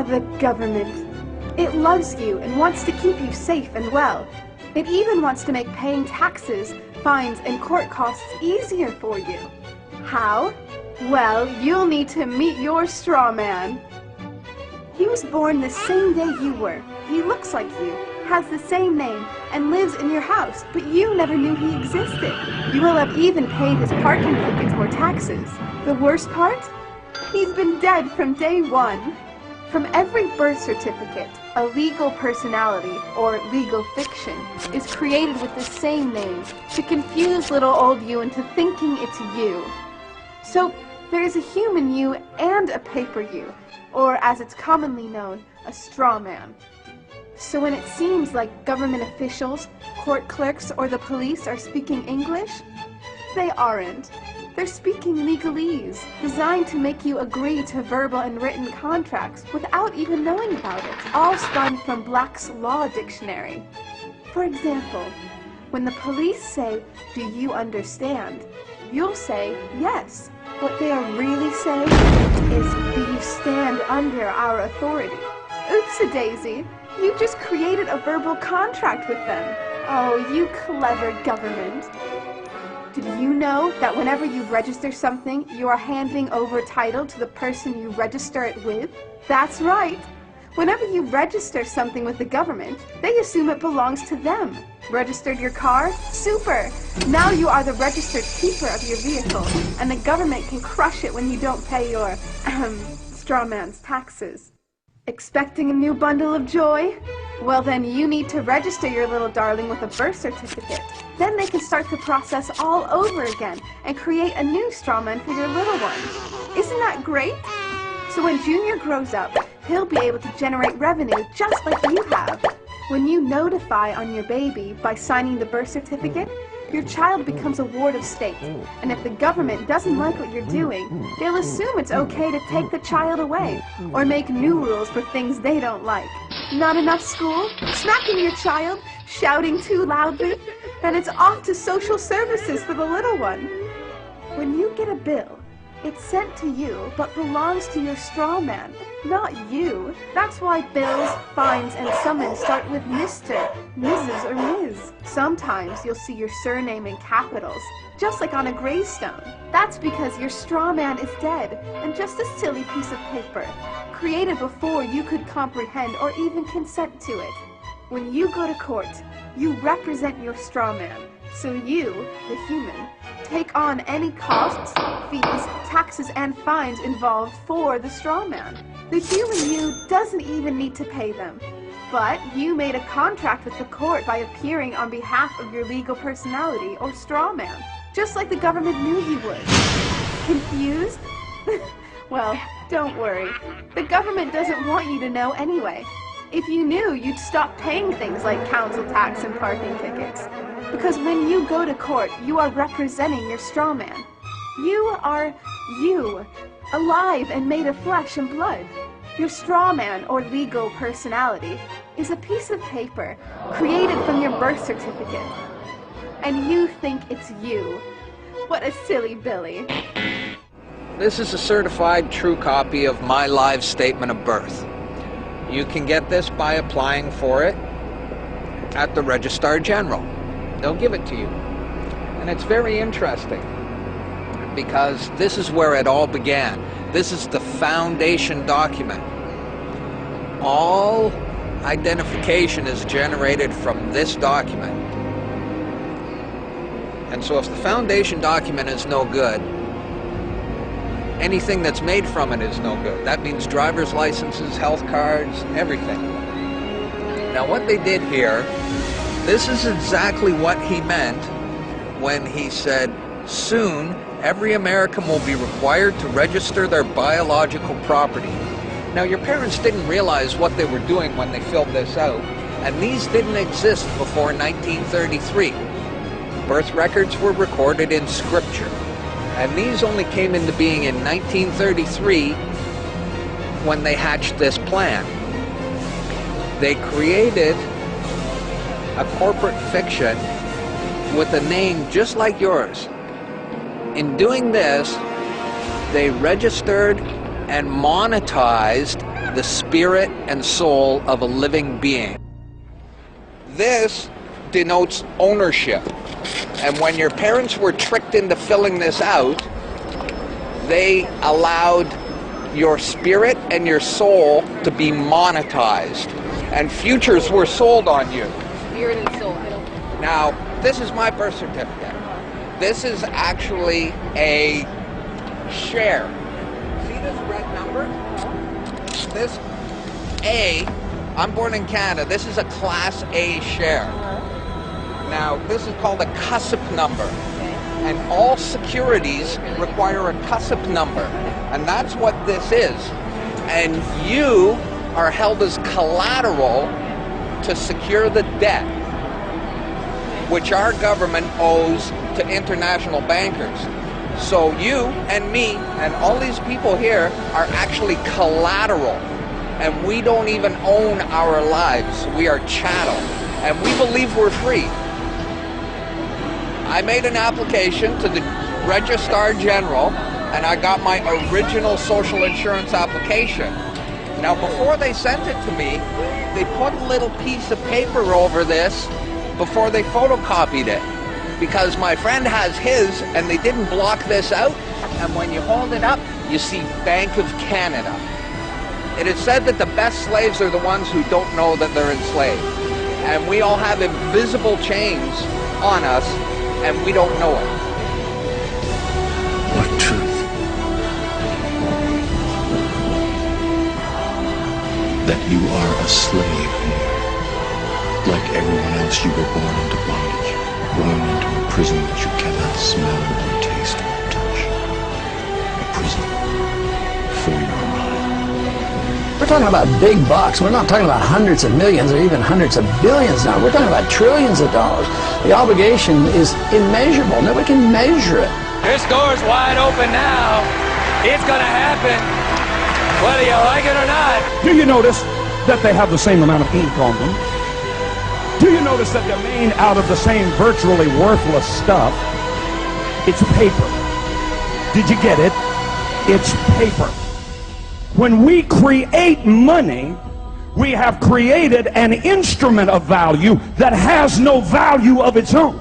the government. It loves you and wants to keep you safe and well. It even wants to make paying taxes, fines, and court costs easier for you. How? Well, you'll need to meet your straw man. He was born the same day you were. He looks like you, has the same name, and lives in your house, but you never knew he existed. You will have even paid his parking tickets or taxes. The worst part? He's been dead from day one. From every birth certificate, a legal personality, or legal fiction, is created with the same name to confuse little old you into thinking it's you. So, there's a human you and a paper you, or as it's commonly known, a straw man. So when it seems like government officials, court clerks, or the police are speaking English, they aren't. They're speaking legalese, designed to make you agree to verbal and written contracts without even knowing about it, all spun from Black's Law Dictionary. For example, when the police say, "Do you understand?" you'll say, "Yes." What they are really saying is, "Do you stand under our authority?" Oops-a-daisy, you just created a verbal contract with them. Oh, you clever government. Did you know that whenever you register something, you are handing over title to the person you register it with? That's right. Whenever you register something with the government, they assume it belongs to them. Registered your car? Super! Now you are the registered keeper of your vehicle, and the government can crush it when you don't pay your, straw man's taxes. Expecting a new bundle of joy? Well then you need to register your little darling with a birth certificate. Then they can start the process all over again and create a new straw man for your little one. Isn't that great? So when Junior grows up, he'll be able to generate revenue just like you have. When you notify on your baby by signing the birth certificate, your child becomes a ward of state, and if the government doesn't like what you're doing, they'll assume it's okay to take the child away, or make new rules for things they don't like. Not enough school? Smacking your child? Shouting too loudly? And it's off to social services for the little one. When you get a bill, it's sent to you, but belongs to your straw man, not you. That's why bills, fines, and summons start with Mr., Mrs., or Ms. Sometimes you'll see your surname in capitals, just like on a gravestone. That's because your straw man is dead, and just a silly piece of paper, created before you could comprehend or even consent to it. When you go to court, you represent your straw man, so you, the human, take on any costs, fees, taxes, and fines involved for the straw man. The human you doesn't even need to pay them. But you made a contract with the court by appearing on behalf of your legal personality or straw man, just like the government knew you would. Confused? Well, don't worry. The government doesn't want you to know anyway. If you knew, you'd stop paying things like council tax and parking tickets. Because when you go to court, you are representing your straw man. You are you, alive and made of flesh and blood. Your straw man, or legal personality, is a piece of paper created from your birth certificate. And you think it's you. What a silly Billy. This is a certified true copy of my live statement of birth. You can get this by applying for it at the Registrar General. They'll give it to you. And it's very interesting because this is where it all began. This is the foundation document. All identification is generated from this document. And so if the foundation document is no good, anything that's made from it is no good. That means driver's licenses, health cards, everything. Now what they did here, this is exactly what he meant when he said, soon every American will be required to register their biological property. Now your parents didn't realize what they were doing when they filled this out, and these didn't exist before 1933. Birth records were recorded in scripture, and these only came into being in 1933 when they hatched this plan. They created a corporate fiction with a name just like yours. In doing this, they registered and monetized the spirit and soul of a living being. This denotes ownership. And when your parents were tricked into filling this out, they allowed your spirit and your soul to be monetized. And futures were sold on you. Spirit and soul. Now, this is my birth certificate. This is actually a share. See this red number? This A, I'm born in Canada, this is a Class A share. Now, this is called a CUSP number. And all securities require a CUSP number. And that's what this is. And you are held as collateral to secure the debt which our government owes to international bankers. So you and me and all these people here are actually collateral. And we don't even own our lives. We are chattel. And we believe we're free. I made an application to the Registrar General, and I got my original social insurance application. Now, before they sent it to me, they put a little piece of paper over this before they photocopied it, because my friend has his, and they didn't block this out, and when you hold it up, you see Bank of Canada. It is said that the best slaves are the ones who don't know that they're enslaved, and we all have invisible chains on us, and we don't know it. What truth? That you are a slave here. Like everyone else, you were born into bondage, born into a prison that you cannot smell or taste or touch. A prison for your mind. We're talking about big bucks. We're not talking about hundreds of millions or even hundreds of billions now. We're talking about trillions of dollars. The obligation is immeasurable. Nobody can measure it. This door's wide open now. It's gonna happen, whether you like it or not. Do you notice that they have the same amount of ink on them? Do you notice that they're made out of the same virtually worthless stuff? It's paper. Did you get it? It's paper. When we create money, we have created an instrument of value that has no value of its own.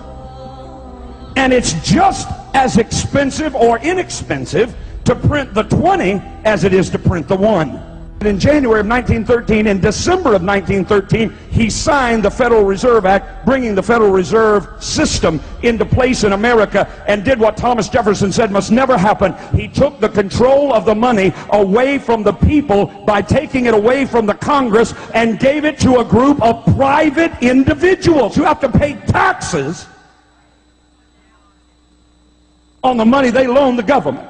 And it's just as expensive or inexpensive to print the 20 as it is to print the 1. In January of 1913, in December of 1913, he signed the Federal Reserve Act, bringing the Federal Reserve System into place in America, and did what Thomas Jefferson said must never happen. He took the control of the money away from the people by taking it away from the Congress and gave it to a group of private individuals who have to pay taxes on the money they loan the government.